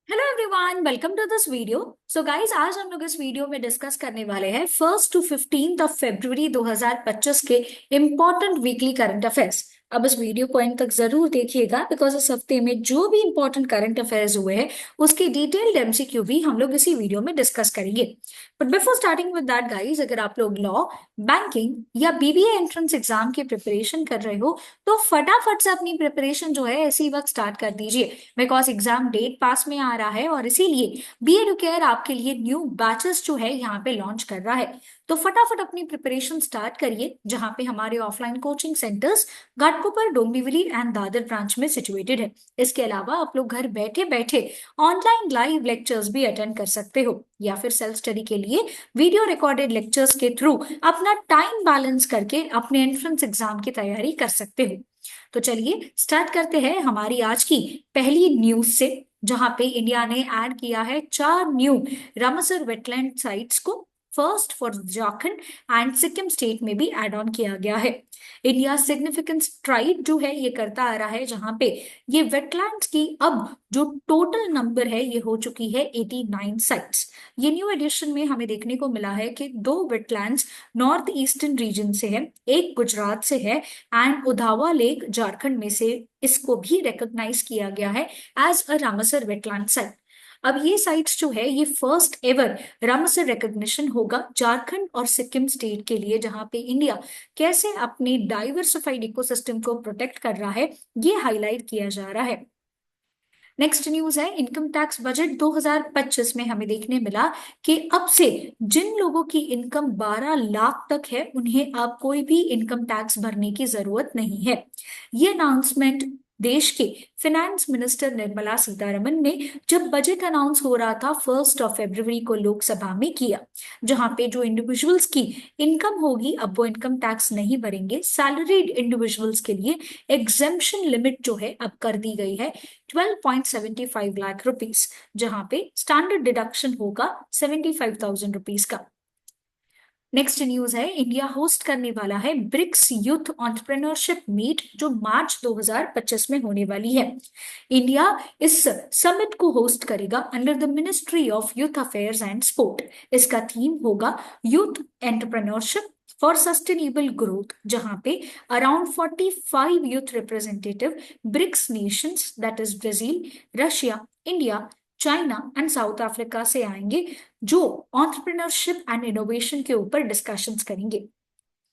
Hello everyone, welcome to this video. So guys, आज हम लोग इस वीडियो में डिस्कस करने वाले हैं 1 to 15 फरवरी 2025 के इम्पोर्टेंट वीकली करंट अफेयर्स। अब इस वीडियो को एंड तक जरूर देखिएगा बिकॉज इस हफ्ते में जो भी इम्पोर्टेंट करंट अफेयर्स हुए हैं उसकी डिटेल्ड एमसीक्यू भी हम लोग इसी वीडियो में डिस्कस करेंगे। But before starting with that guys, अगर आप लोग लॉ, बैंकिंग या बीबीए एंट्रेंस एग्जाम की प्रिपरेशन कर रहे हो तो फटाफट से अपनी प्रिपरेशन जो है इसी वक्त स्टार्ट कर दीजिए बिकॉज एग्जाम डेट पास में आ रहा है और इसीलिए बी एडुकेयर आपके लिए न्यू बैचेस जो है यहाँ पे लॉन्च कर रहा है। तो फटाफट अपनी प्रिपरेशन स्टार्ट करिए, जहाँ पे हमारे offline coaching centres Ghatkopar, Dombivli and Dadar branch में सिचुएटेड है। इसके अलावा आप लोग घर बैठे बैठे ऑनलाइन लाइव लेक्चर्स भी अटेंड कर सकते हो या फिर सेल्फ स्टडी के लिए वीडियो रिकॉर्डेड लेक्चर्स के थ्रू अपना टाइम बैलेंस करके अपने एंट्रेंस एग्जाम की तैयारी कर सकते हो। तो चलिए स्टार्ट करते हैं हमारी आज की पहली न्यूज से, जहां पे इंडिया ने ऐड किया है 4 न्यू रामसर वेटलैंड साइट्स को। First for Jharkhand and Sikkim state में भी एड ऑन किया गया है। इंडिया सिग्निफिकेंट स्ट्राइड जो है ये करता आ रहा है, जहां पे ये वेटलैंड्स की अब जो टोटल नंबर है ये हो चुकी है 89 साइट्स। ये न्यू एडिशन में हमें देखने को मिला है कि 2 वेटलैंड्स नॉर्थ ईस्टर्न रीजन से है, एक गुजरात से है एंड उधावा लेक झारखंड में से इसको भी रिकॉग्नाइज किया गया है as a Ramsar wetland site. अब ये साइट्स जो है ये फर्स्ट एवर रामसर रिकॉग्निशन होगा झारखंड और सिक्किम स्टेट के लिए, जहां पे इंडिया कैसे अपने डाइवर्सिफाइड इकोसिस्टम को प्रोटेक्ट कर रहा है ये हाईलाइट किया जा रहा है। नेक्स्ट न्यूज है इनकम टैक्स बजट 2025 में हमें देखने मिला कि अब से जिन लोगों की इनकम 12 लाख तक है उन्हें अब कोई भी इनकम टैक्स भरने की जरूरत नहीं है। ये अनाउंसमेंट देश के फाइनेंस मिनिस्टर निर्मला सीतारमन ने जब बजट अनाउंस हो रहा था 1 फरवरी को लोकसभा में किया, जहां पे जो इंडिविजुअल्स की इनकम होगी अब वो इनकम टैक्स नहीं भरेंगे। सैलरीड इंडिविजुअल्स के लिए एग्जेम्पशन लिमिट जो है अब कर दी गई है 12.75 लाख रुपीस, जहां पे स्टैंडर्ड डिडक्शन होगा 75,000 रुपीस का। नेक्स्ट न्यूज है इंडिया होस्ट करने वाला है ब्रिक्स यूथ एंटरप्रेन्योरशिप मीट, जो मार्च 2025 में होने वाली है। इंडिया इस समिट को होस्ट करेगा under the ministry of youth affairs and sport. इसका थीम होगा youth entrepreneurship for sustainable growth, जहां पे around 45 youth representative BRICS nations that is Brazil, Russia, India, China and South Africa से आएंगे, जो एंटरप्रेन्योरशिप एंड इनोवेशन के ऊपर discussions करेंगे।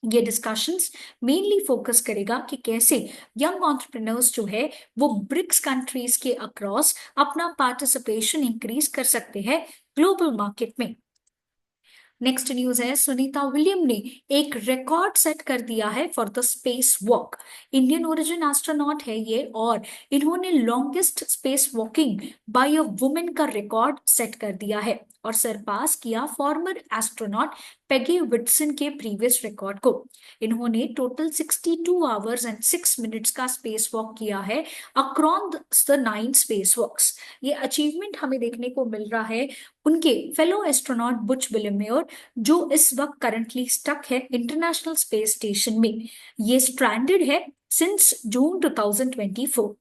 ये डिस्कशंस मेनली फोकस करेगा कि कैसे यंग एंटरप्रेन्योर्स जो है वो ब्रिक्स कंट्रीज के अक्रॉस अपना पार्टिसिपेशन इंक्रीज कर सकते हैं ग्लोबल मार्केट में। नेक्स्ट न्यूज है सुनीता विलियम ने एक रिकॉर्ड सेट कर दिया है for the space walk. Indian origin astronaut है ये और इन्होंने longest space walking by a women का रिकॉर्ड सेट कर दिया है और सरपास किया फॉर्मर एस्ट्रोनॉट पेगी विटसन के प्रीवियस रिकॉर्ड को। इन्होंने टोटल 62 आवर्स एंड 6 मिनट्स का स्पेस वॉक किया है अक्रॉस द 9 स्पेस वॉक्स। ये अचीवमेंट हमें देखने को मिल रहा है उनके फेलो एस्ट्रोनॉट बुच विलियम्स, जो इस वक्त करंटली स्टक है इंटरनेशनल स्पेस स्टेशन में। ये स्ट्रैंडेड है सिंस जून 2024।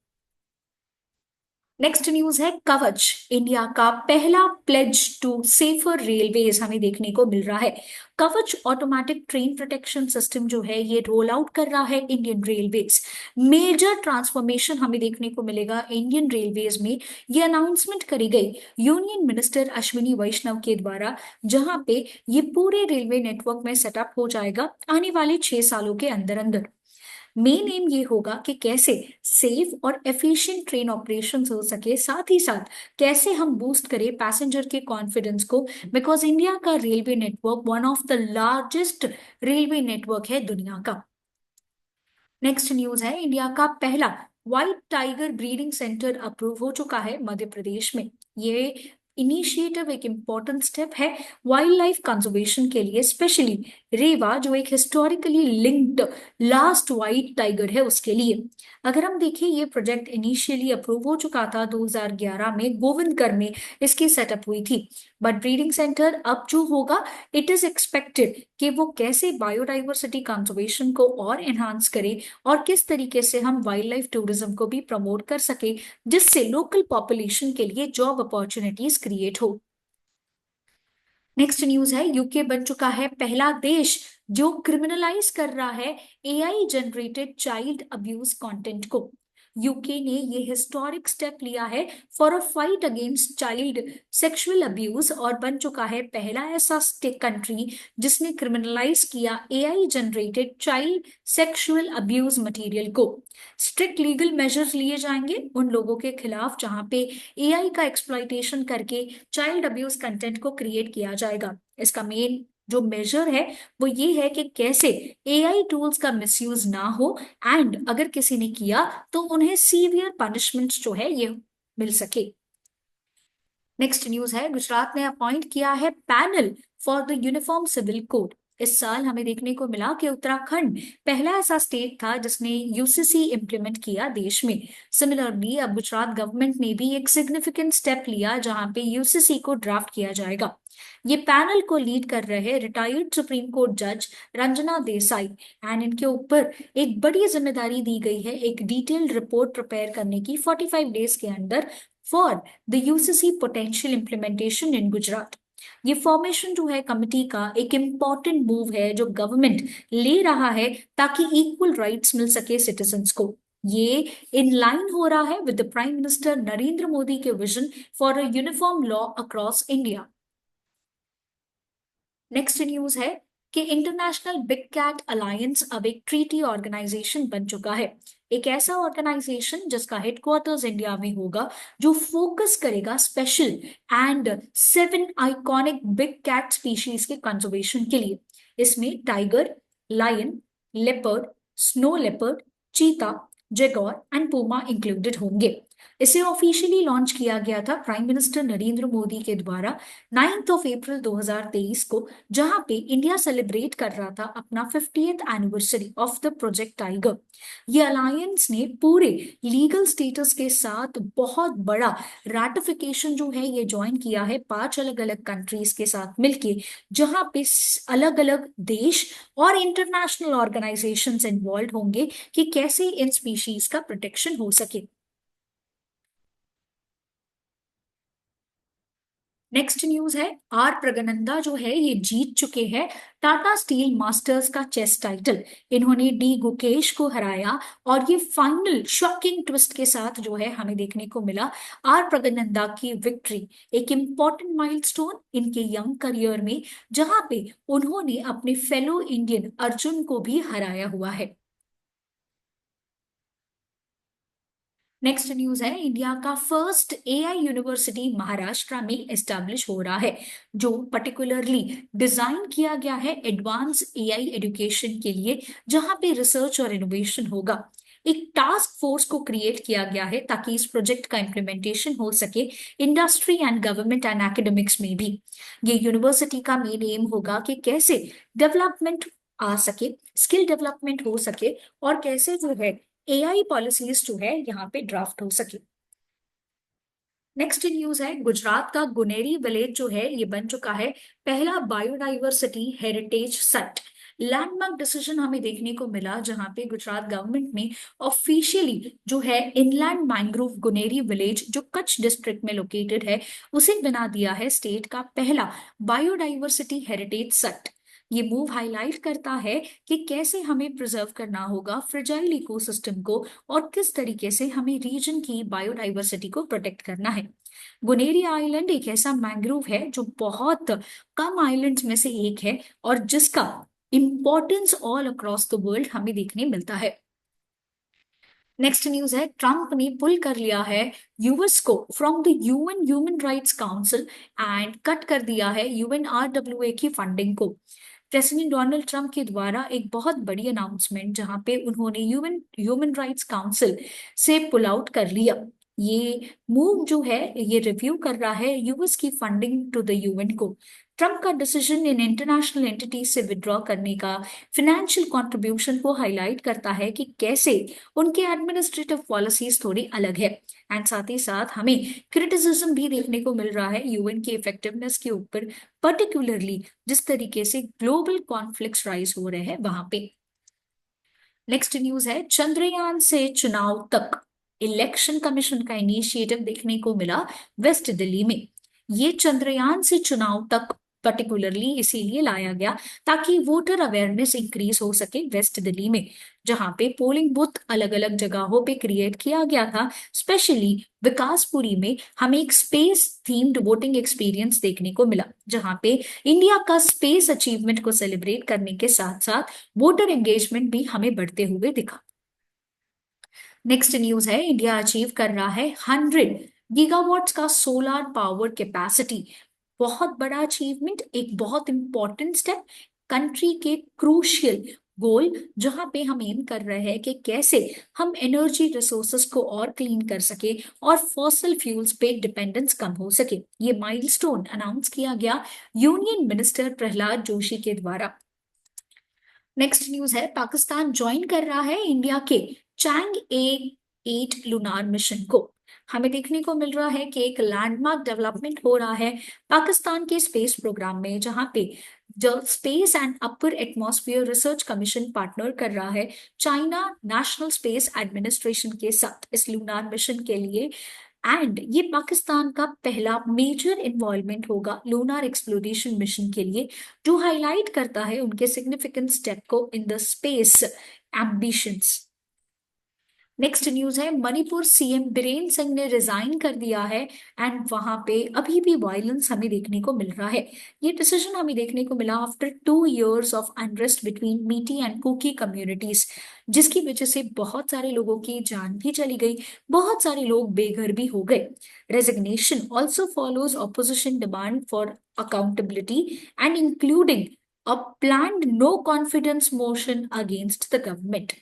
नेक्स्ट न्यूज है कवच, इंडिया का पहला प्लेज टू सेफर रेलवेज हमें देखने को मिल रहा है। कवच ऑटोमेटिक ट्रेन प्रोटेक्शन सिस्टम जो है ये रोल आउट कर रहा है इंडियन रेलवेज। मेजर ट्रांसफॉर्मेशन हमें देखने को मिलेगा इंडियन रेलवेज में, ये अनाउंसमेंट करी गई यूनियन मिनिस्टर अश्विनी वैष्णव के द्वारा, जहां पे ये पूरे रेलवे नेटवर्क में सेटअप हो जाएगा आने वाले 6 सालों के अंदर अंदर। मेन एम ये होगा कि कैसे सेफ और एफिशिएंट ट्रेन ऑपरेशन हो सके, साथ ही साथ कैसे हम बूस्ट करें पैसेंजर के कॉन्फिडेंस को, बिकॉज इंडिया का railway network one of the largest railway network है दुनिया का। नेक्स्ट न्यूज है इंडिया का पहला white tiger breeding centre approve हो चुका है मध्य प्रदेश में। ये इनिशिएटिव एक इम्पॉर्टेंट स्टेप है वाइल्ड लाइफ कंजर्वेशन के लिए, स्पेशली रेवा जो एक historically linked last white tiger है उसके लिए। अगर हम देखें, ये प्रोजेक्ट इनिशियली अप्रूव हो चुका था 2011 में, गोविंदगढ़ में इसकी सेटअप हुई थी। बट ब्रीडिंग सेंटर अब जो होगा, इट इज एक्सपेक्टेड कि वो कैसे बायोडाइवर्सिटी कंजर्वेशन को और एनहांस करे और किस तरीके से हम वाइल्ड लाइफ टूरिज्म को भी प्रमोट कर सके, जिससे लोकल पॉपुलेशन के लिए जॉब अपॉर्चुनिटीज क्रिएट हो। नेक्स्ट न्यूज है, यूके बन चुका है पहला देश जो क्रिमिनलाइज कर रहा है AI generated child abuse content को। यूके ने ये हिस्टोरिक स्टेप लिया है for a fight against child sexual abuse और बन चुका है पहला ऐसा कंट्री जिसने क्रिमिनलाइज किया AI generated child sexual abuse material को। स्ट्रिक्ट लीगल मेजर्स लिए जाएंगे उन लोगों के खिलाफ जहां पे एआई का एक्सप्लॉइटेशन करके चाइल्ड अब्यूज कंटेंट को क्रिएट किया जाएगा। इसका मेन जो मेजर है वो ये है कि कैसे एआई टूल्स का मिसयूज ना हो, एंड अगर किसी ने किया तो उन्हें सीवियर पनिशमेंट्स जो है ये मिल सके। नेक्स्ट न्यूज है, गुजरात ने अपॉइंट किया है panel for the uniform civil code. इस साल हमें देखने को मिला कि उत्तराखंड पहला ऐसा स्टेट था जिसने यूसीसी इंप्लीमेंट किया देश में। सिमिलरली अब गुजरात गवर्नमेंट ने भी एक सिग्निफिकेंट स्टेप लिया जहां पे यूसीसी को ड्राफ्ट किया जाएगा। ये पैनल को लीड कर रहे रिटायर्ड सुप्रीम कोर्ट जज रंजना देसाई, एंड इनके ऊपर एक बड़ी जिम्मेदारी दी गई है एक डिटेल्ड रिपोर्ट प्रिपेयर करने की 45 डेज के अंदर for the UCC potential implementation in Gujarat. ये फॉर्मेशन जो है कमिटी का एक इम्पॉर्टेंट मूव है जो गवर्नमेंट ले रहा है ताकि इक्वल राइट्स मिल सके सिटीजन्स को। ये इन लाइन हो रहा है with the prime minister Narendra Modi के vision for a uniform law across India. Next news है कि इंटरनेशनल बिग कैट अलायंस अब एक ट्रीटी ऑर्गेनाइजेशन बन चुका है। एक ऐसा ऑर्गेनाइजेशन जिसका हेडक्वार्टर्स इंडिया में होगा, जो फोकस करेगा special and 7 iconic big cat species के कंजर्वेशन के लिए। इसमें tiger, lion, leopard, snow leopard, cheetah, jaguar and Puma included होंगे। इसे ऑफिशियली लॉन्च किया गया था प्राइम मिनिस्टर नरेंद्र मोदी के द्वारा 9 अप्रैल 2023 को, जहां पे इंडिया सेलिब्रेट कर रहा था अपना 50th anniversary of the project tiger. ये अलायंस ने पूरे लीगल स्टेटस के साथ बहुत बड़ा रैटिफिकेशन जो है ये ज्वाइन किया है 5 अलग अलग कंट्रीज के साथ मिलके, जहां पे अलग अलग देश और इंटरनेशनल ऑर्गेनाइजेशंस इन्वॉल्व होंगे कि कैसे इन स्पीशीज का प्रोटेक्शन हो सके। नेक्स्ट न्यूज है, आर प्रगनंदा जो है ये जीत चुके हैं टाटा स्टील मास्टर्स का चेस टाइटल। इन्होंने डी गुकेश को हराया और ये फाइनल शॉकिंग ट्विस्ट के साथ जो है हमें देखने को मिला आर प्रगनंदा की विक्ट्री। एक इंपॉर्टेंट माइलस्टोन इनके यंग करियर में, जहां पे उन्होंने अपने फेलो इंडियन अर्जुन को भी हराया हुआ है। नेक्स्ट न्यूज है, इंडिया का फर्स्ट एआई यूनिवर्सिटी महाराष्ट्र में एस्टेब्लिश हो रहा है, जो पर्टिकुलरली डिजाइन किया गया है एडवांस एआई एजुकेशन के लिए, जहां पे रिसर्च और इनोवेशन होगा। एक टास्क फोर्स को क्रिएट किया गया है ताकि इस प्रोजेक्ट का इम्प्लीमेंटेशन हो सके industry and government and academics में भी। ये यूनिवर्सिटी का मेन एम होगा कि कैसे डेवलपमेंट आ सके, स्किल डेवलपमेंट हो सके और कैसे जो है एआई पॉलिसीज जो है यहाँ पे ड्राफ्ट हो सके। नेक्स्ट न्यूज है, गुजरात का गुनेरी विलेज जो है ये बन चुका है पहला biodiversity heritage site. Landmark decision हमें देखने को मिला जहां पे गुजरात गवर्नमेंट ने ऑफिशियली जो है इनलैंड मैंग्रोव गुनेरी विलेज जो कच्छ डिस्ट्रिक्ट में लोकेटेड है, उसे बना दिया है स्टेट का पहला बायोडाइवर्सिटी हेरिटेज साइट। ये मूव हाईलाइट करता है कि कैसे हमें प्रिजर्व करना होगा फ्रेजाइल इकोसिस्टम को और किस तरीके से हमें रीजन की बायोडाइवर्सिटी को प्रोटेक्ट करना है। गुनेरी आइलैंड एक ऐसा मैंग्रोव है जो बहुत कम आइलैंड्स में से एक है और जिसका importance all across the world हमें देखने मिलता है। नेक्स्ट न्यूज है, ट्रंप ने पुल कर लिया है यूएस को from the UN human rights council and cut कर दिया है यूएनआरडब्ल्यूए की फंडिंग को। प्रेसिडेंट डोनाल्ड ट्रंप के द्वारा एक बहुत बड़ी अनाउंसमेंट जहां पे उन्होंने ह्यूमन ह्यूमन राइट्स काउंसिल से पुल आउट कर लिया। ये मूव जो है ये रिव्यू कर रहा है यूएस की फंडिंग टू द यूएन को। ट्रम्प का डिसीजन इन इंटरनेशनल एंटिटीज से विड्रॉ करने का फिनेंशियल कंट्रीब्यूशन को हाईलाइट करता है कि कैसे उनके एडमिनिस्ट्रेटिव पॉलिसीज थोड़ी अलग है। एंड साथ ही साथ हमें क्रिटिसिज्म भी देखने को मिल रहा है यूएन की इफेक्टिवनेस के ऊपर, पर्टिकुलरली जिस तरीके से ग्लोबल कॉन्फ्लिक्ट्स राइज हो रहे हैं वहां पे। नेक्स्ट न्यूज है चंद्रयान से चुनाव तक इलेक्शन कमीशन का इनिशिएटिव देखने को मिला वेस्ट दिल्ली में। ये चंद्रयान से चुनाव तक पर्टिकुलरली इसीलिए लाया गया ताकि वोटर अवेयरनेस इंक्रीज हो सके वेस्ट दिल्ली में, जहां पे पोलिंग बूथ अलग अलग जगहों पे क्रिएट किया गया था। स्पेशली विकासपुरी में हमें एक स्पेस थीम्ड वोटिंग एक्सपीरियंस देखने को मिला, जहां पे इंडिया का स्पेस अचीवमेंट को सेलिब्रेट करने के साथ साथ वोटर एंगेजमेंट भी हमें बढ़ते हुए दिखा। नेक्स्ट न्यूज है इंडिया अचीव कर रहा है 100 गीगावाट्स का सोलर पावर कैपेसिटी। बहुत बड़ा अचीवमेंट, एक बहुत इंपॉर्टेंट स्टेप, कंट्री के क्रूशियल गोल, जहां पे हम एम कर रहे हैं कि कैसे हम एनर्जी रिसोर्सेस को और क्लीन कर सके और फॉसिल फ्यूल्स पे डिपेंडेंस कम हो सके। ये माइलस्टोन अनाउंस किया गया यूनियन मिनिस्टर प्रहलाद जोशी के द्वारा। नेक्स्ट न्यूज है पाकिस्तान ज्वाइन कर रहा है इंडिया के चैंग-8 लूनार मिशन को। हमें देखने को मिल रहा है कि एक लैंडमार्क डेवलपमेंट हो रहा है पाकिस्तान के स्पेस प्रोग्राम में, जहां पे जो space and upper atmosphere research commission partner कर रहा है चाइना नेशनल स्पेस एडमिनिस्ट्रेशन के साथ इस लूनार मिशन के लिए। एंड ये पाकिस्तान का पहला मेजर इन्वॉल्वमेंट होगा लूनार एक्सप्लोरेशन मिशन के लिए, जो हाईलाइट करता है उनके सिग्निफिकेंट स्टेप को in the space ambitions. Next news है मणिपुर सीएम बीरेन सिंह ने रिजाइन कर दिया है एंड वहां पे अभी भी वायलेंस हमें देखने को मिल रहा है। ये डिसीजन हमें देखने को मिला after 2 years of unrest between मीटी एंड कुकी कम्युनिटीज, जिसकी वजह से बहुत सारे लोगों की जान भी चली गई, बहुत सारे लोग बेघर भी हो गए। Resignation also follows opposition demand for accountability and including a planned no confidence motion against the government।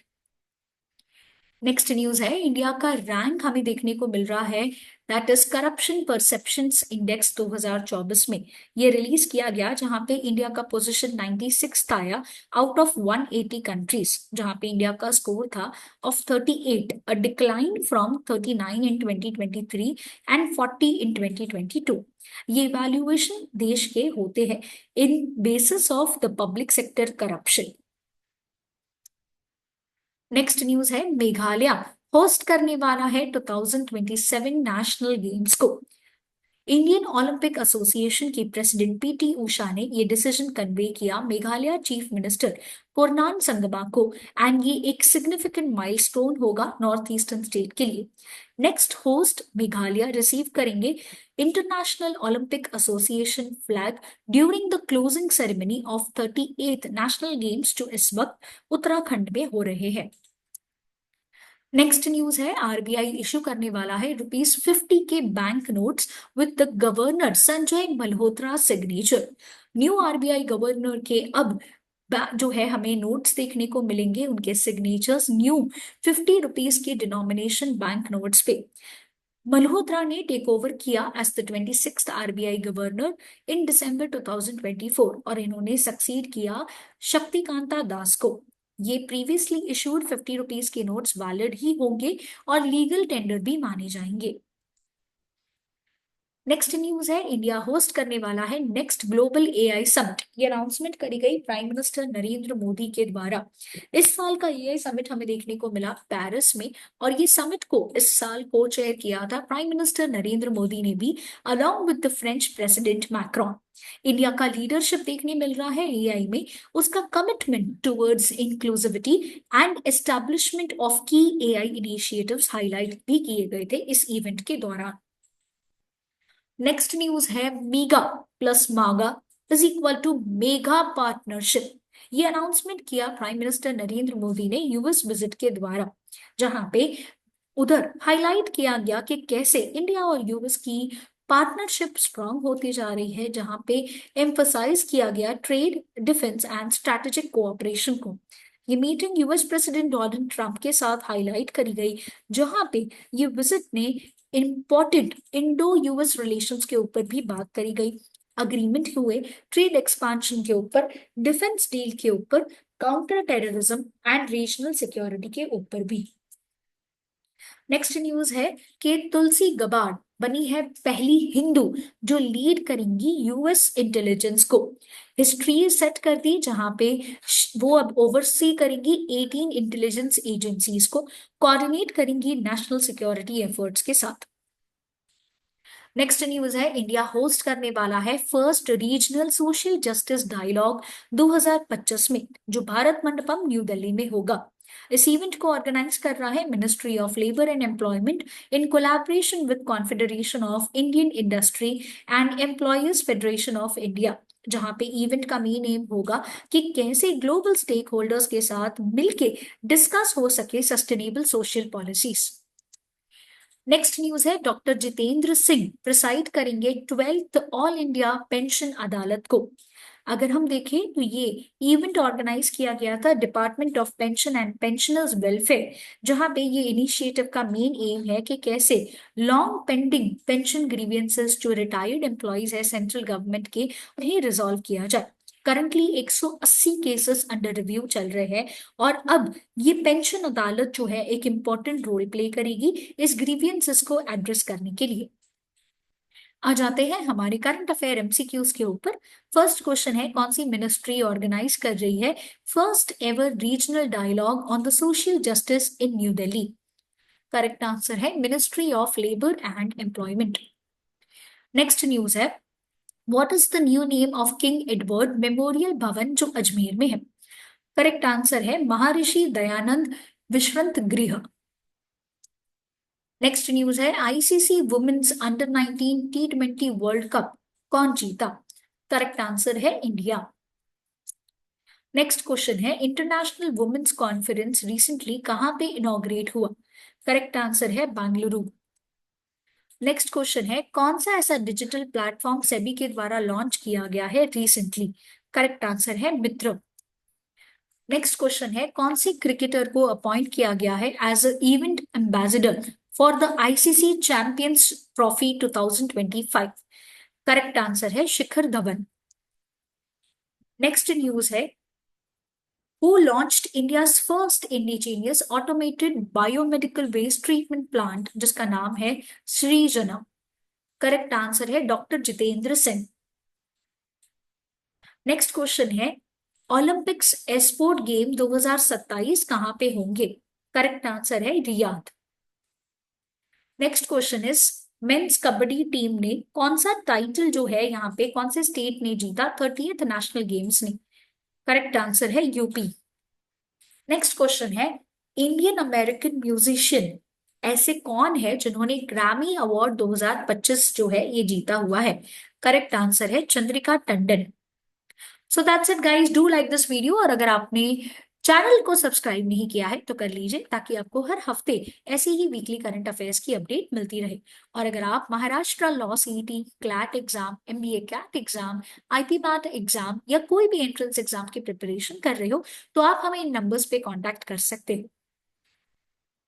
Next news है इंडिया का रैंक हमें देखने को मिल रहा है, that is corruption perceptions index 2024 में ये रिलीज किया गया, जहां पे इंडिया का पोजीशन 96 आया आउट ऑफ 180 कंट्रीज, जहां पे इंडिया का स्कोर था of 38, a decline from 39 in 2023 and 40 in 2022। ये इवैल्यूएशन देश के होते हैं in basis of the public sector corruption. Next news है मेघालय होस्ट करने वाला है 2027 नेशनल गेम्स को। इंडियन ओलंपिक एसोसिएशन की प्रेसिडेंट पीटी उषा ने ये डिसीजन कन्वे किया मेघालय चीफ मिनिस्टर कोरनान संगमा को, एंड ये एक सिग्निफिकेंट माइलस्टोन होगा नॉर्थ ईस्टर्न स्टेट के लिए। नेक्स्ट होस्ट मेघालय रिसीव करेंगे international Olympic association flag during the closing ceremony of 38th national games जो इस वक्त उत्तराखंड में हो रहे हैं। नेक्स्ट न्यूज है आरबीआई इशू करने वाला है ₹50 के bank notes with the governor Sanjay Malhotra signature. New RBI governor के अब जो है हमें नोट्स देखने को मिलेंगे, उनके सिग्नेचर्स न्यू ₹50 के डिनोमिनेशन बैंक नोट्स पे। मल्होत्रा ने टेक ओवर किया as the 26th RBI governor in December 2024 और इन्होंने सक्सीड किया शक्तिकांता दास को। ये प्रीवियसली इशूड ₹50 के नोट्स वैलिड ही होंगे और लीगल टेंडर भी माने जाएंगे। नेक्स्ट न्यूज है इंडिया होस्ट करने वाला है नेक्स्ट ग्लोबल एआई समिट। ये अनाउंसमेंट करी गई प्राइम मिनिस्टर नरेंद्र मोदी के द्वारा। इस साल का एआई समिट हमें देखने को मिला पेरिस में, और ये समिट को इस साल को चेयर किया था प्राइम मिनिस्टर नरेंद्र मोदी ने भी, along with the French president Macron. India का लीडरशिप देखने मिल रहा है एआई में, उसका commitment towards inclusivity and establishment of की एआई इनिशिएटिव्स हाईलाइट भी किए गए थे इस इवेंट के दौरान। नेक्स्ट न्यूज है मीगा प्लस मागा is equal to mega partnership. ये अनाउंसमेंट किया प्राइम मिनिस्टर नरेंद्र मोदी ने यूएस विजिट के द्वारा, जहां पे उधर हाईलाइट किया गया कि कैसे इंडिया और यूएस की पार्टनरशिप स्ट्रांग होती जा रही है, जहां पे एम्फसाइज किया गया trade, defence and strategic cooperation को। ये meeting US president Donald Trump के साथ हाईलाइट करी गई, जहां पे ये विजिट ने इंपॉर्टेंट इंडो यूएस रिलेशंस के ऊपर भी बात करी गई, अग्रीमेंट हुए ट्रेड एक्सपांशन के ऊपर, डिफेंस डील के ऊपर, counter terrorism and regional security के ऊपर भी। नेक्स्ट न्यूज है कि तुलसी गबार्ड बनी है पहली हिंदू जो लीड करेंगी यूएस इंटेलिजेंस को। हिस्ट्री सेट कर दी जहां पे वो अब ओवरसी करेंगी 18 इंटेलिजेंस एजेंसीज को, कोऑर्डिनेट करेंगी नेशनल सिक्योरिटी एफर्ट्स के साथ। नेक्स्ट न्यूज है इंडिया होस्ट करने वाला है first regional social justice dialogue 2025 में, जो भारत मंडपम न्यू दिल्ली में होगा। इस इवेंट को ऑर्गेनाइज कर रहा है ministry of labour and employment in collaboration with confederation of Indian industry and employers federation of India, जहां पे इवेंट का मेन एम होगा कि कैसे ग्लोबल स्टेक होल्डर्स के साथ मिलके डिस्कस हो सके sustainable social policies. Next news है डॉक्टर जितेंद्र सिंह प्रिसाइड करेंगे 12th ऑल इंडिया पेंशन अदालत को। अगर हम देखें तो ये इवेंट ऑर्गेनाइज किया गया था department of pension and pensioners welfare, जहां पे ये इनिशिएटिव का मेन एम है कि कैसे लॉन्ग पेंडिंग पेंशन ग्रीवियंसेस जो रिटायर्ड एम्प्लॉयज है सेंट्रल गवर्नमेंट के, उन्हें रिजॉल्व किया जाए। करंटली 180 केसेस अंडर रिव्यू चल रहे हैं और अब ये पेंशन अदालत जो है एक इंपॉर्टेंट रोल प्ले करेगी इस ग्रीवियंसेस को एड्रेस करने के लिए। आ जाते हैं हमारे करंट अफेयर एमसीक्यूज के ऊपर। फर्स्ट क्वेश्चन है कौन सी मिनिस्ट्री ऑर्गेनाइज कर रही है first ever regional dialogue on the social justice in new Delhi? Correct answer है ministry of labour and employment. Next news है what is the new name of King Edward Memorial Bhavan जो अजमेर में है? करेक्ट आंसर है महर्षि दयानंद विश्वंत गृह। नेक्स्ट न्यूज है ICC women's under 19 T20 world cup कौन जीता? करेक्ट आंसर है इंडिया। नेक्स्ट क्वेश्चन है इंटरनेशनल वुमेन्स कॉन्फ्रेंस रिसेंटली कहां पे इनॉग्रेट हुआ? करेक्ट आंसर है बेंगलुरु। नेक्स्ट क्वेश्चन है कौन सा ऐसा डिजिटल प्लेटफॉर्म सेबी के द्वारा लॉन्च किया गया है रिसेंटली? करेक्ट आंसर है मित्र। नेक्स्ट क्वेश्चन है कौन सी क्रिकेटर को अपॉइंट किया गया है as a event ambassador for the ICC champions trophy 2025? Correct answer है शिखर धवन। नेक्स्ट न्यूज है who launched India's first indigenous automated biomedical waste treatment plant जिसका नाम है सृजना? करेक्ट आंसर है doctor Jitendra Singh. Next question है ओलंपिक्स एस्पोर्ट गेम 2027 कहां पे होंगे? करेक्ट आंसर है Riyadh. Next question is men's kabaddi team ने कौन सा टाइटल जो है यहाँ पे कौन से स्टेट ने जीता 30th नेशनल गेम्स में? करेक्ट आंसर है यूपी। नेक्स्ट क्वेश्चन है इंडियन अमेरिकन म्यूजिशियन ऐसे कौन है जिन्होंने ग्रैमी अवार्ड 2025 जो है ये जीता हुआ है? करेक्ट आंसर है Chandrika Tandon. So that's it guys, do like this video और अगर आपने चैनल को सब्सक्राइब नहीं किया है तो कर लीजिए ताकि आपको हर हफ्ते ऐसे ही वीकली करंट अफेयर्स की अपडेट मिलती रहे। और अगर आप Maharashtra law CET CLAT exam MBA CAT exam IP MAT exam या कोई भी एंट्रेंस एग्जाम की प्रिपरेशन कर रहे हो तो आप हमें इन नंबर्स पे कांटेक्ट कर सकते हो।